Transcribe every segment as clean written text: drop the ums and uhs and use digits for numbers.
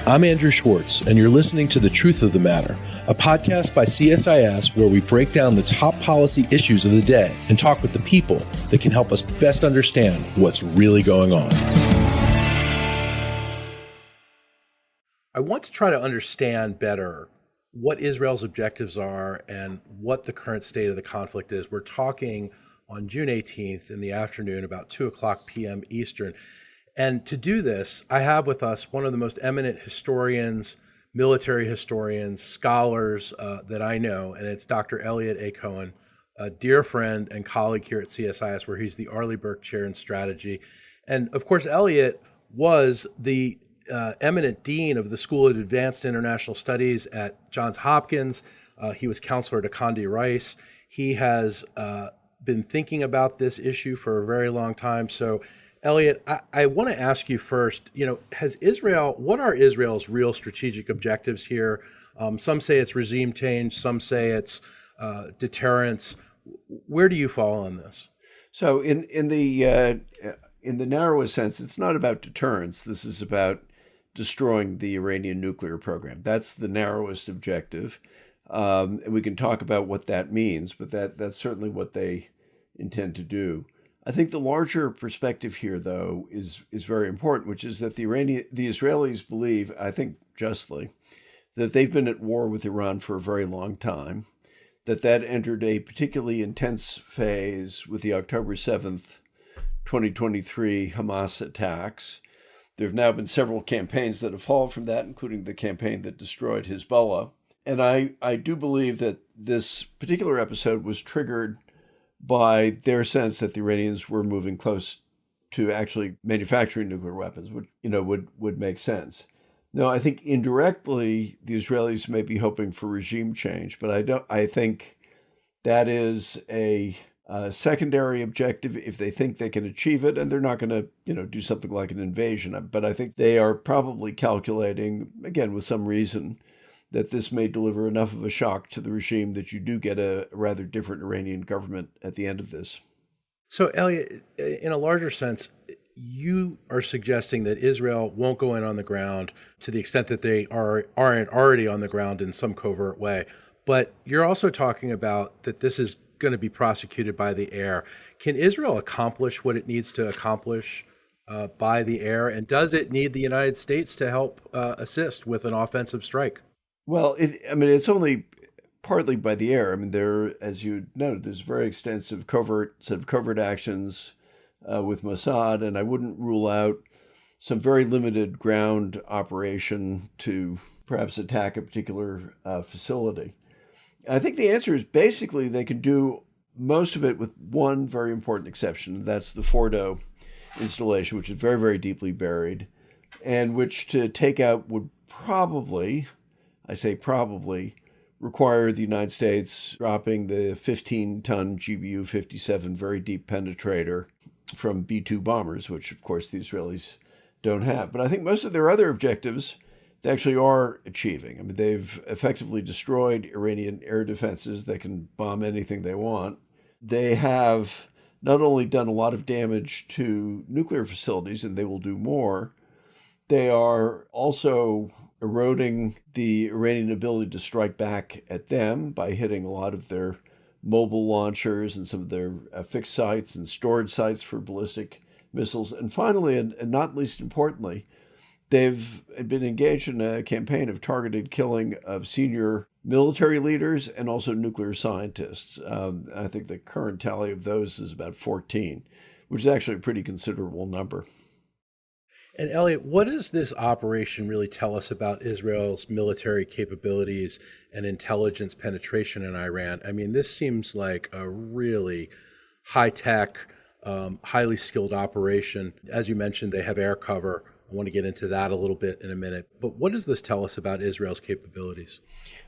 I'm Andrew Schwartz, and you're listening to The Truth of the Matter, a podcast by CSIS where we break down the top policy issues of the day and talk with the people that can help us best understand what's really going on. I want to try to understand better what Israel's objectives are and what the current state of the conflict is. We're talking on June 18th in the afternoon, about 2:00 p.m. Eastern. And to do this, I have with us one of the most eminent historians, military historians, scholars that I know, and it's Dr. Eliot A. Cohen, a dear friend and colleague here at CSIS, where he's the Arleigh Burke Chair in Strategy. And of course, Eliot was the eminent dean of the School of Advanced International Studies at Johns Hopkins. He was counselor to Condi Rice. He has been thinking about this issue for a very long time. So Eliot, I want to ask you first, what are Israel's real strategic objectives here? Some say it's regime change, some say it's deterrence. Where do you fall on this? So in the narrowest sense, it's not about deterrence. This is about destroying the Iranian nuclear program. That's the narrowest objective. And we can talk about what that means, but that's certainly what they intend to do. I think the larger perspective here, though, is very important, which is that the Israelis believe, I think justly, that they've been at war with Iran for a very long time, that entered a particularly intense phase with the October 7th, 2023 Hamas attacks. There have now been several campaigns that have followed from that, including the campaign that destroyed Hezbollah. And I do believe that this particular episode was triggered by their sense that the Iranians were moving close to actually manufacturing nuclear weapons, which would make sense. Now, I think indirectly the Israelis may be hoping for regime change, but I think that is a secondary objective if they think they can achieve it, and they're not going to do something like an invasion. But I think they are probably calculating, again with some reason, that this may deliver enough of a shock to the regime that you do get a rather different Iranian government at the end of this. So, Eliot, in a larger sense, you are suggesting that Israel won't go in on the ground to the extent that they aren't already on the ground in some covert way. But you're also talking about that this is going to be prosecuted by the air. Can Israel accomplish what it needs to accomplish by the air? And does it need the United States to help assist with an offensive strike? Well, it's only partly by the air. There, as you noted, there's very extensive covert actions with Mossad, and I wouldn't rule out some very limited ground operation to perhaps attack a particular facility. I think the answer is basically they can do most of it with one very important exception. That's the Fordo installation, which is very, very deeply buried, and which to take out would probably, I say probably, require the United States dropping the 15-ton GBU-57 very deep penetrator from B-2 bombers, which of course the Israelis don't have. But I think most of their other objectives they actually are achieving. They've effectively destroyed Iranian air defenses. They can bomb anything they want. They have not only done a lot of damage to nuclear facilities, and they will do more, they are also eroding the Iranian ability to strike back at them by hitting a lot of their mobile launchers and some of their fixed sites and storage sites for ballistic missiles. And finally, and not least importantly, they've been engaged in a campaign of targeted killing of senior military leaders and also nuclear scientists. I think the current tally of those is about 14, which is actually a pretty considerable number. And Eliot, what does this operation really tell us about Israel's military capabilities and intelligence penetration in Iran? This seems like a really high-tech, highly skilled operation. As you mentioned, they have air cover. I want to get into that a little bit in a minute. But what does this tell us about Israel's capabilities?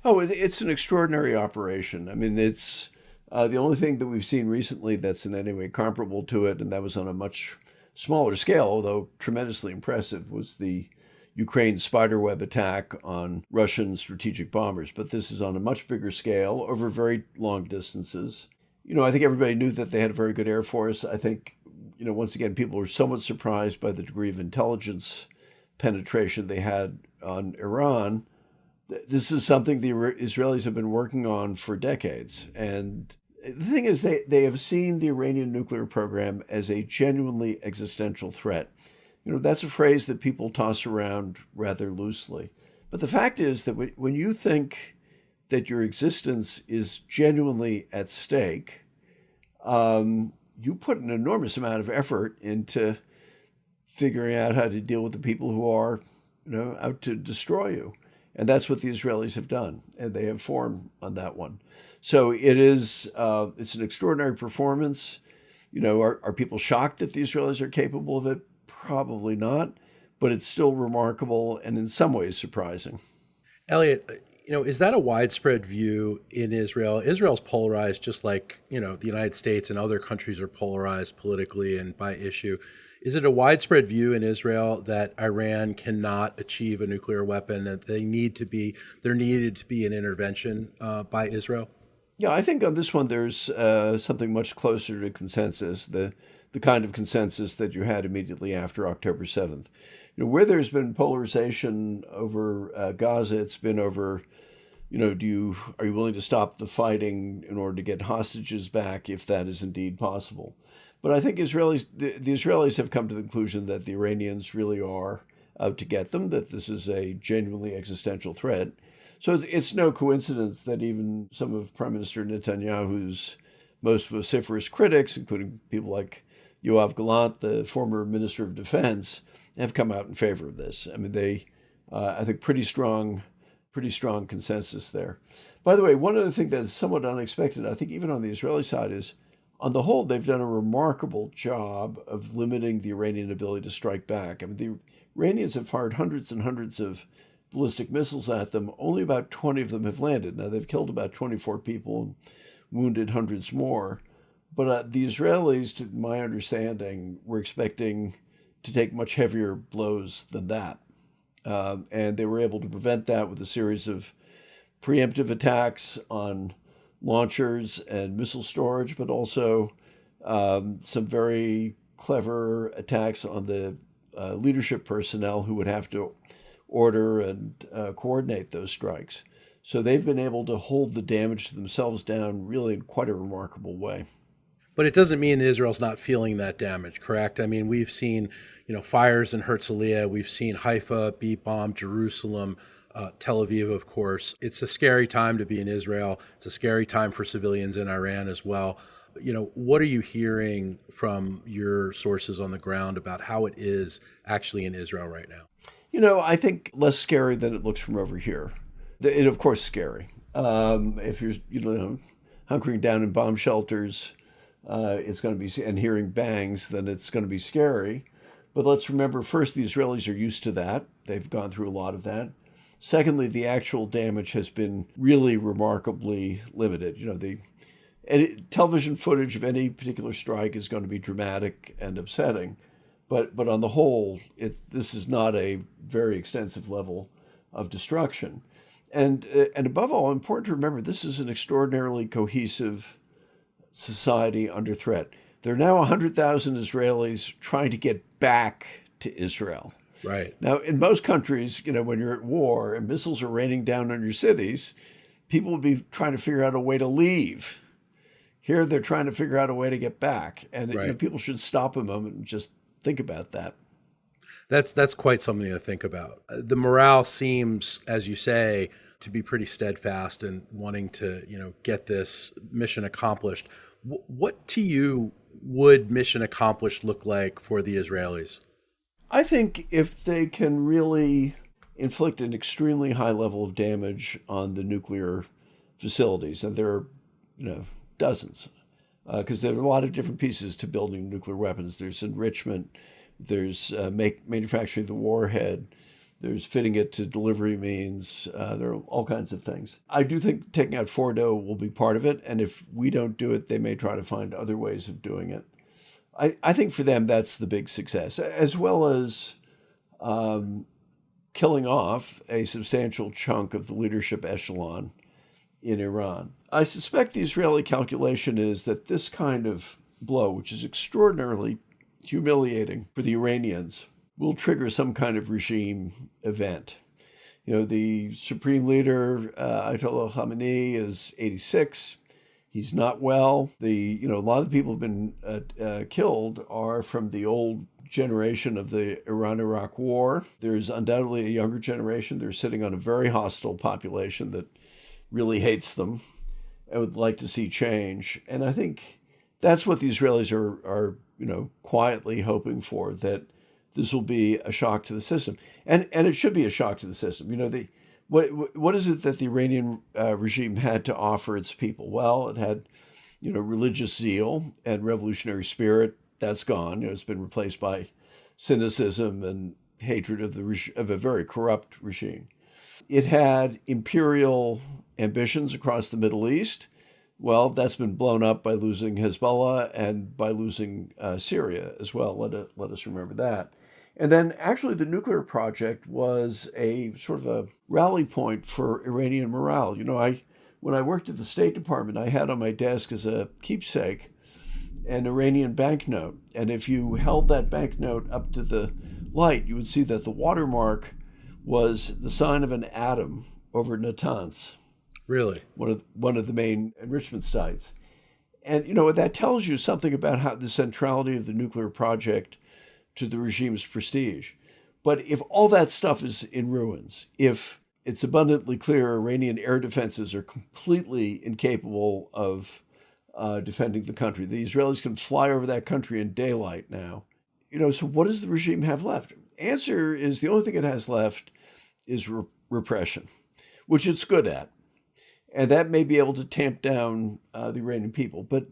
Oh, it's an extraordinary operation. It's the only thing that we've seen recently that's in any way comparable to it, and that was on a much smaller scale, although tremendously impressive, was the Ukraine spiderweb attack on Russian strategic bombers. But this is on a much bigger scale over very long distances. I think everybody knew that they had a very good Air Force. I think, once again, people were somewhat surprised by the degree of intelligence penetration they had on Iran. This is something the Israelis have been working on for decades. And the thing is, they have seen the Iranian nuclear program as a genuinely existential threat. That's a phrase that people toss around rather loosely. But the fact is that when you think that your existence is genuinely at stake, you put an enormous amount of effort into figuring out how to deal with the people who are, out to destroy you. And that's what the Israelis have done, and they have formed on that one. So it's an extraordinary performance. Are people shocked that the Israelis are capable of it? Probably not, but it's still remarkable and in some ways surprising. Eliot, is that a widespread view in Israel? Israel's polarized just like, the United States and other countries are polarized politically and by issue. Is it a widespread view in Israel that Iran cannot achieve a nuclear weapon, that there needed to be an intervention by Israel? Yeah, I think on this one there's something much closer to consensus, the kind of consensus that you had immediately after October 7th. Where there's been polarization over Gaza, it's been over, are you willing to stop the fighting in order to get hostages back if that is indeed possible? But I think the Israelis have come to the conclusion that the Iranians really are out to get them, that this is a genuinely existential threat. So it's no coincidence that even some of Prime Minister Netanyahu's most vociferous critics, including people like Yoav Gallant, the former Minister of Defense, have come out in favor of this. I mean, I think pretty strong consensus there. By the way, one other thing that is somewhat unexpected, I think even on the Israeli side, is on the whole, they've done a remarkable job of limiting the Iranian ability to strike back. I mean, the Iranians have fired hundreds and hundreds of ballistic missiles at them. Only about 20 of them have landed. Now, they've killed about 24 people and wounded hundreds more. But the Israelis, to my understanding, were expecting to take much heavier blows than that. And they were able to prevent that with a series of preemptive attacks on launchers and missile storage, but also some very clever attacks on the leadership personnel who would have to order and coordinate those strikes. So they've been able to hold the damage to themselves down really in quite a remarkable way. But it doesn't mean that Israel's not feeling that damage, correct? I mean, we've seen, fires in Herzliya, we've seen Haifa be bombed, Jerusalem, Tel Aviv, of course. It's a scary time to be in Israel. It's a scary time for civilians in Iran as well. What are you hearing from your sources on the ground about how it is actually in Israel right now? I think less scary than it looks from over here. It, of course, scary. If you're, hunkering down in bomb shelters, it's going to be, and hearing bangs, then it's going to be scary. But let's remember, first, the Israelis are used to that. They've gone through a lot of that. Secondly, the actual damage has been really remarkably limited. Television footage of any particular strike is going to be dramatic and upsetting. But on the whole, this is not a very extensive level of destruction. And above all, important to remember, this is an extraordinarily cohesive society under threat. There are now 100,000 Israelis trying to get back to Israel. Right. Now, in most countries, when you're at war and missiles are raining down on your cities, people would be trying to figure out a way to leave. Here, they're trying to figure out a way to get back. And right. People should stop a moment and just think about that. That's quite something to think about. The morale seems, as you say, to be pretty steadfast and wanting to, get this mission accomplished. What to you would mission accomplished look like for the Israelis? I think if they can really inflict an extremely high level of damage on the nuclear facilities, and there are, dozens, because there are a lot of different pieces to building nuclear weapons. There's enrichment, there's manufacturing the warhead, there's fitting it to delivery means, there are all kinds of things. I do think taking out Fordo will be part of it, and if we don't do it, they may try to find other ways of doing it. I think for them, that's the big success, as well as killing off a substantial chunk of the leadership echelon in Iran. I suspect the Israeli calculation is that this kind of blow, which is extraordinarily humiliating for the Iranians, will trigger some kind of regime event. The supreme leader, Ayatollah Khamenei, is 86. He's not well. A lot of the people who've been killed are from the old generation of the Iran-Iraq war. There's undoubtedly a younger generation. They're sitting on a very hostile population that really hates them and would like to see change. And I think that's what the Israelis are quietly hoping for, that this will be a shock to the system. And it should be a shock to the system. What is it that the Iranian regime had to offer its people? Well, it had, religious zeal and revolutionary spirit. That's gone. It's been replaced by cynicism and hatred of a very corrupt regime. It had imperial ambitions across the Middle East. Well, that's been blown up by losing Hezbollah and by losing Syria as well. Let us remember that. And then actually the nuclear project was a sort of a rally point for Iranian morale. When I worked at the State Department, I had on my desk as a keepsake an Iranian banknote. And if you held that banknote up to the light, you would see that the watermark was the sign of an atom over Natanz. Really? One of the main enrichment sites. And, that tells you something about how the centrality of the nuclear project to the regime's prestige. But if all that stuff is in ruins, if it's abundantly clear Iranian air defenses are completely incapable of defending the country, the Israelis can fly over that country in daylight now. So what does the regime have left? Answer is the only thing it has left is repression, which it's good at. And that may be able to tamp down the Iranian people. But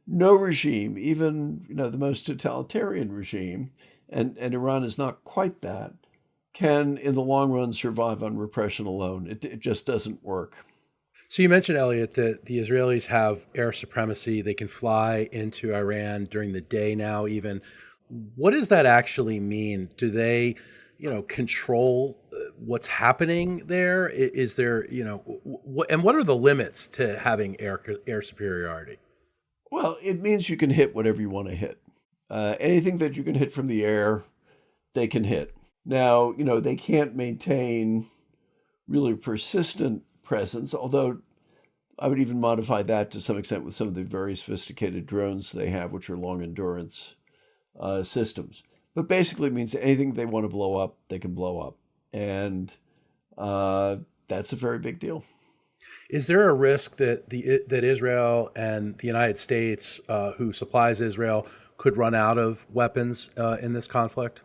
no regime, even the most totalitarian regime, and Iran is not quite that, can in the long run survive on repression alone. It just doesn't work. So you mentioned, Eliot, that the Israelis have air supremacy. They can fly into Iran during the day now even. What does that actually mean? Do they, control what's happening there? Is there, and what are the limits to having air superiority? Well, it means you can hit whatever you want to hit. Anything that you can hit from the air, they can hit. Now, they can't maintain really persistent presence, although I would even modify that to some extent with some of the very sophisticated drones they have, which are long endurance systems. But basically it means anything they want to blow up, they can blow up. And that's a very big deal. Is there a risk that that Israel and the United States, who supplies Israel, could run out of weapons in this conflict?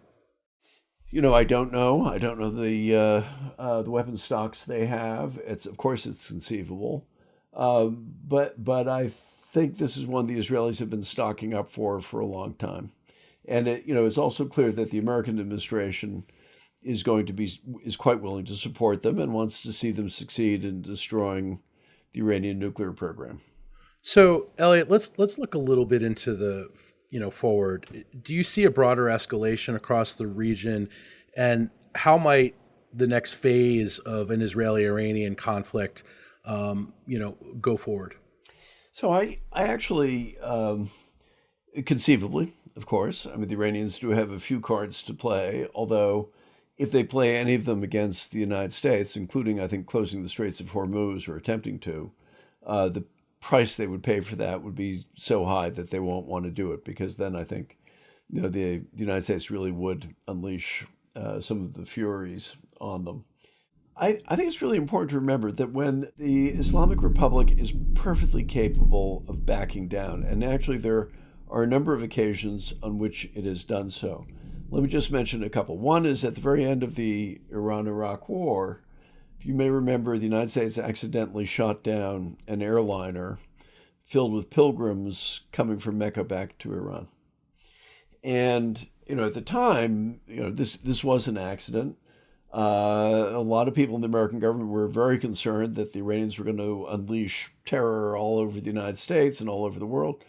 I don't know. I don't know the weapon stocks they have. Of course it's conceivable, but I think this is one the Israelis have been stocking up for a long time, and it's also clear that the American administration is quite willing to support them and wants to see them succeed in destroying the Iranian nuclear program. So, Eliot, let's look a little bit into the forward. Do you see a broader escalation across the region, and how might the next phase of an Israeli-Iranian conflict, go forward? So I actually, conceivably, of course, the Iranians do have a few cards to play, although if they play any of them against the United States, including, I think, closing the Straits of Hormuz or attempting to, the price they would pay for that would be so high that they won't want to do it, because then I think the United States really would unleash some of the furies on them. I think it's really important to remember that when the Islamic Republic is perfectly capable of backing down, and actually there are a number of occasions on which it has done so. Let me just mention a couple. One is at the very end of the Iran-Iraq War. If you may remember, the United States accidentally shot down an airliner filled with pilgrims coming from Mecca back to Iran. And, at the time, this was an accident. A lot of people in the American government were very concerned that the Iranians were going to unleash terror all over the United States and all over the world.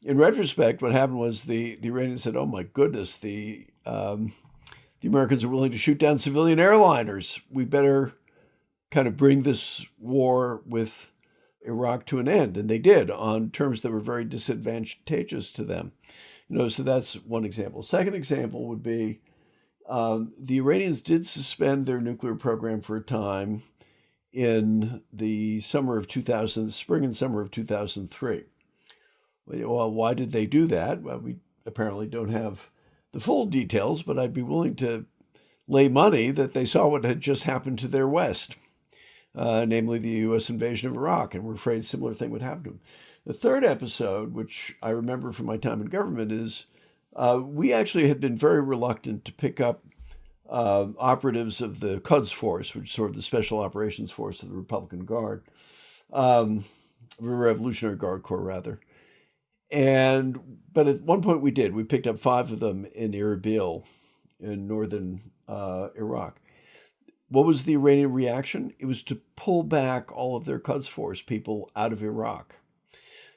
In retrospect, what happened was the Iranians said, oh my goodness, the Americans are willing to shoot down civilian airliners. We better kind of bring this war with Iraq to an end. And they did, on terms that were very disadvantageous to them. So that's one example. Second example would be, The Iranians did suspend their nuclear program for a time in the spring and summer of 2003. Well, why did they do that? Well, we apparently don't have the full details, but I'd be willing to lay money that they saw what had just happened to their West, namely the U.S. invasion of Iraq, and were afraid a similar thing would happen to them. The third episode, which I remember from my time in government, is we actually had been very reluctant to pick up operatives of the Quds Force, which is sort of the Special Operations Force of the Republican Guard, Revolutionary Guard Corps, rather. But at one point we did. We picked up 5 of them in Erbil in northern Iraq. What was the Iranian reaction? It was to pull back all of their Quds Force people out of Iraq.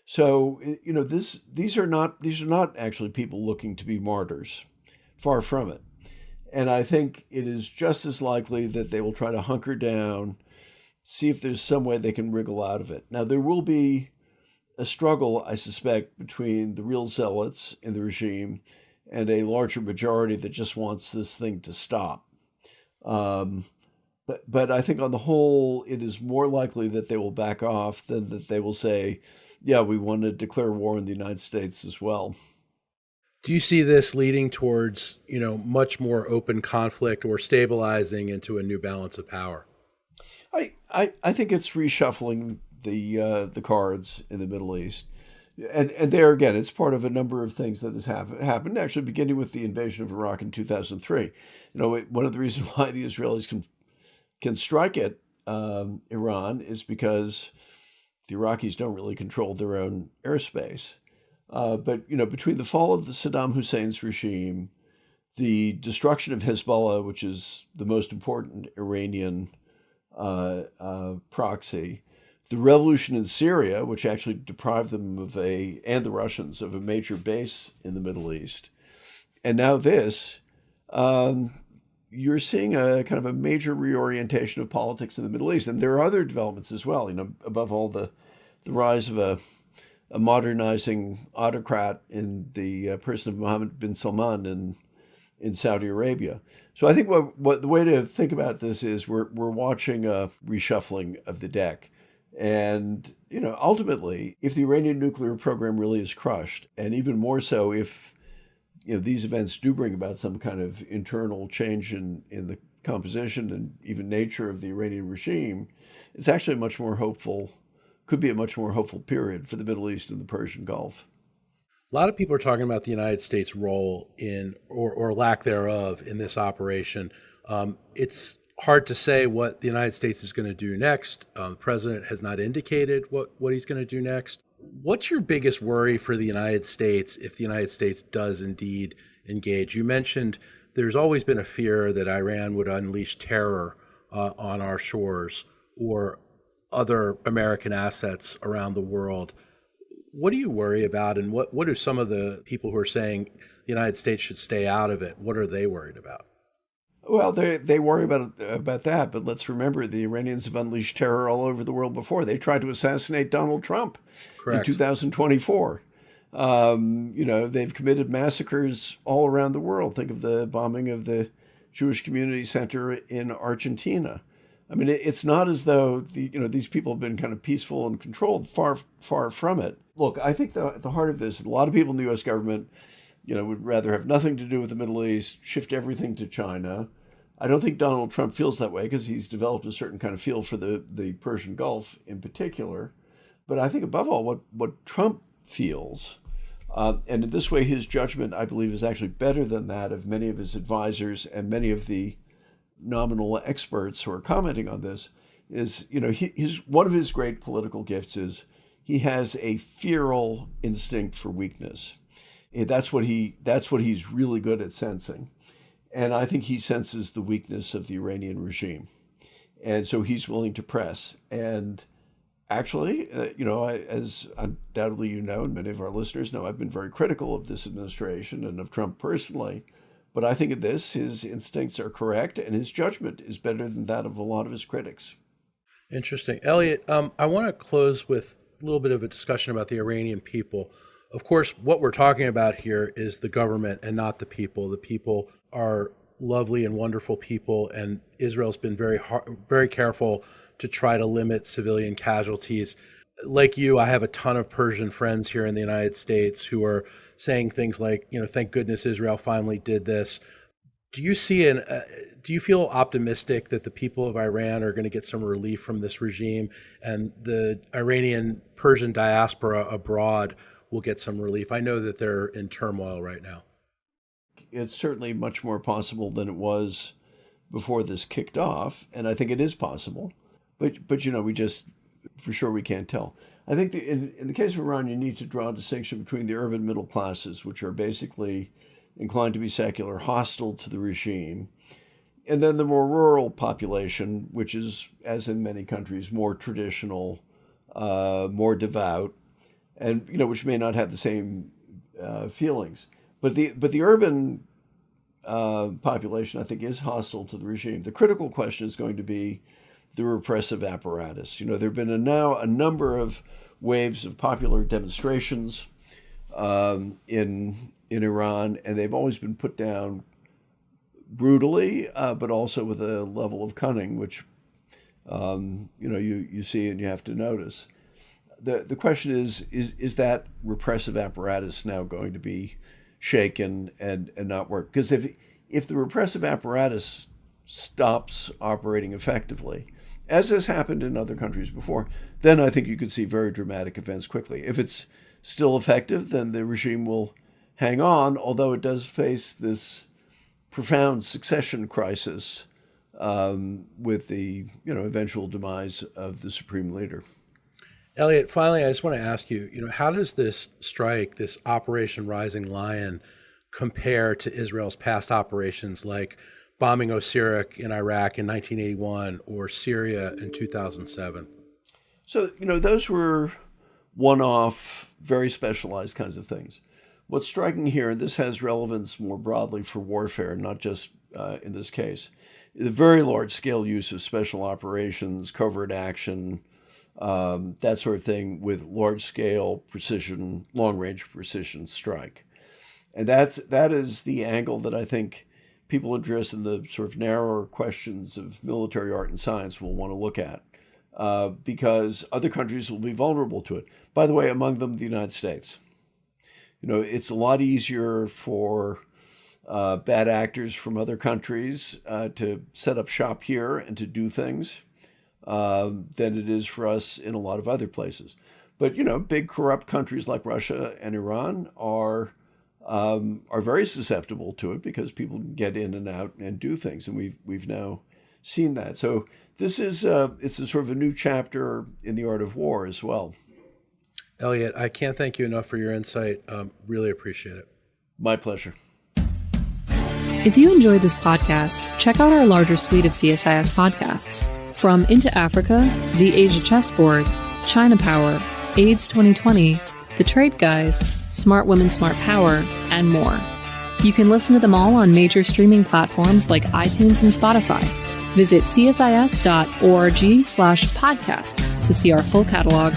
So, these are not actually people looking to be martyrs. Far from it. And I think it is just as likely that they will try to hunker down, see if there's some way they can wriggle out of it. Now, there will be a struggle, I suspect, between the real zealots in the regime and a larger majority that just wants this thing to stop. But I think on the whole, it is more likely that they will back off than that they will say, yeah, we want to declare war on the United States as well. Do you see this leading towards, much more open conflict or stabilizing into a new balance of power? I think it's reshuffling the cards in the Middle East. And there again, it's part of a number of things that has happened, actually beginning with the invasion of Iraq in 2003. One of the reasons why the Israelis can strike at Iran is because the Iraqis don't really control their own airspace. But between the fall of the Saddam Hussein's regime, the destruction of Hezbollah, which is the most important Iranian proxy, the revolution in Syria, which actually deprived them and the Russians of a major base in the Middle East, and now this, you're seeing a kind of a major reorientation of politics in the Middle East. And there are other developments as well, above all the rise of a modernizing autocrat in the person of Mohammed bin Salman in Saudi Arabia. So I think what the way to think about this is we're watching a reshuffling of the deck. And, ultimately, if the Iranian nuclear program really is crushed, and even more so if, these events do bring about some kind of internal change in the composition and even nature of the Iranian regime, it's actually could be a much more hopeful period for the Middle East and the Persian Gulf. A lot of people are talking about the United States' role in, or lack thereof, in this operation. It's hard to say what the United States is going to do next. The president has not indicated what he's going to do next. What's your biggest worry for the United States if the United States does indeed engage? You mentioned there's always been a fear that Iran would unleash terror on our shores or other American assets around the world. What do you worry about, and what are some of the people who are saying the United States should stay out of it? What are they worried about? Well, they worry about that, but let's remember the Iranians have unleashed terror all over the world before. They tried to assassinate Donald Trump Correct. In 2024. They've committed massacres all around the world. Think of the bombing of the Jewish Community Center in Argentina. I mean, it's not as though these people have been kind of peaceful and controlled. Far, far from it. Look, I think at the heart of this, a lot of people in the U.S. government would rather have nothing to do with the Middle East, shift everything to China. I don't think Donald Trump feels that way because he's developed a certain kind of feel for the Persian Gulf in particular. But I think above all, what Trump feels, and in this way, his judgment, I believe, is actually better than that of many of his advisors and many of the nominal experts who are commenting on this, is, one of his great political gifts is he has a feral instinct for weakness. That's what he's really good at sensing. And I think he senses the weakness of the Iranian regime. And so he's willing to press. And actually, as undoubtedly and many of our listeners know, I've been very critical of this administration and of Trump personally. But I think of this, his instincts are correct, and his judgment is better than that of a lot of his critics. Interesting. Eliot, I want to close with a little bit of a discussion about the Iranian people. Of course, what we're talking about here is the government and not the people. The people are lovely and wonderful people, and Israel's been very careful to try to limit civilian casualties. Like you, I have a ton of Persian friends here in the United States who are saying things like, thank goodness Israel finally did this. Do you feel optimistic that the people of Iran are going to get some relief from this regime, and the Iranian Persian diaspora abroad will get some relief? I know that they're in turmoil right now. It's certainly much more possible than it was before this kicked off, and I think it is possible. But we just, for sure, we can't tell. I think in the case of Iran, you need to draw a distinction between the urban middle classes, which are basically inclined to be secular, hostile to the regime, and then the more rural population, which is, as in many countries, more traditional, more devout, and which may not have the same feelings. But the urban population, I think, is hostile to the regime. The critical question is going to be the repressive apparatus. There have been now a number of waves of popular demonstrations in Iran, and they've always been put down brutally, but also with a level of cunning, which you see and you have to notice. The question is that repressive apparatus now going to be shaken and not work? Because if the repressive apparatus stops operating effectively, as has happened in other countries before, then I think you could see very dramatic events quickly. If it's still effective, then the regime will hang on, although it does face this profound succession crisis with the eventual demise of the supreme leader. Eliot, finally, I just want to ask you, how does this strike, this Operation Rising Lion, compare to Israel's past operations like bombing Osirak in Iraq in 1981 or Syria in 2007? So, those were one-off, very specialized kinds of things. What's striking here, and this has relevance more broadly for warfare, not just in this case, the very large-scale use of special operations, covert action, that sort of thing, with large-scale precision, long-range precision strike. And that is the angle that I think people interested in the sort of narrower questions of military art and science will want to look at, because other countries will be vulnerable to it. By the way, among them, the United States. It's a lot easier for bad actors from other countries to set up shop here and to do things than it is for us in a lot of other places. But big corrupt countries like Russia and Iran are very susceptible to it because people can get in and out and do things, and we've now seen that. So this is it's a sort of a new chapter in the art of war as well. Eliot, I can't thank you enough for your insight. Really appreciate it. My pleasure. If you enjoyed this podcast, check out our larger suite of CSIS podcasts. From Into Africa, The Asia Chessboard, China Power, AIDS 2020, The Trade Guys, Smart Women, Smart Power, and more. You can listen to them all on major streaming platforms like iTunes and Spotify. Visit csis.org/podcasts to see our full catalog.